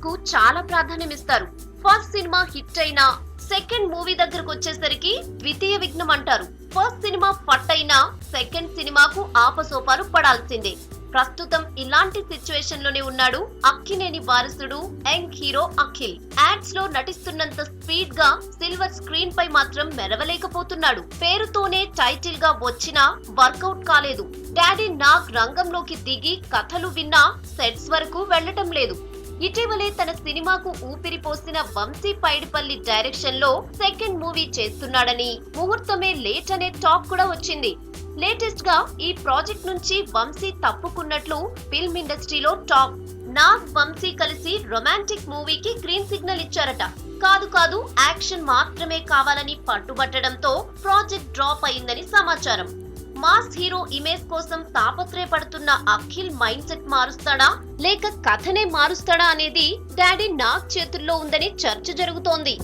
కు చాలా ప్రాధాన్యం ఇస్తారు. ఫస్ట్ సినిమా హిట్ అయినా సెకండ్ మూవీ దగ్గరకు వచ్చేసరికి ద్వితీయ విఘ్నం అంటారు. ఫస్ట్ సినిమా ఫట్ అయినా సెకండ్ సినిమాకు ఆపసోపాలు పడాల్సిందే. ప్రస్తుతం ఇలాంటి సిచ్యువేషన్ లోనే ఉన్నాడు అక్కినేని వారసుడు యంగ్ హీరో అఖిల్. యాడ్స్ లో నటిస్తున్నంత స్పీడ్ గా సిల్వర్ స్క్రీన్ పై మాత్రం మెరవలేకపోతున్నాడు. పేరుతోనే టైటిల్ గా వచ్చినా వర్కౌట్ కాలేదు. డాడీ నాగ్ రంగంలోకి దిగి కథలు విన్నా సెట్స్ వరకు వెళ్లటం లేదు. ఇటీవలే తన సినిమాకు ఊపిరి పోసిన వంశీ పైడిపల్లి డైరెక్షన్ లో సెకండ్ మూవీ చేస్తున్నాడని, ముహూర్తమే లేట్ అనే టాక్ కూడా వచ్చింది. లేటెస్ట్ గా ఈ ప్రాజెక్ట్ నుంచి వంశీ తప్పుకున్నట్లు ఫిల్మ్ ఇండస్ట్రీలో టాక్. నాగ్ వంశీ కలిసి రొమాంటిక్ మూవీకి గ్రీన్ సిగ్నల్ ఇచ్చారట. కాదు యాక్షన్ మాత్రమే కావాలని పట్టుబట్టడంతో ప్రాజెక్ట్ డ్రాప్ అయిందని సమాచారం. మాస్ హీరో ఇమేజ్ కోసం తాపత్రయపడుతున్న అఖిల్ మైండ్ సెట్ మారుస్తాడా లేక కథనే మారుస్తాడా అనేది డాడీ నాగ్ చేతుల్లో ఉందని చర్చ జరుగుతోంది.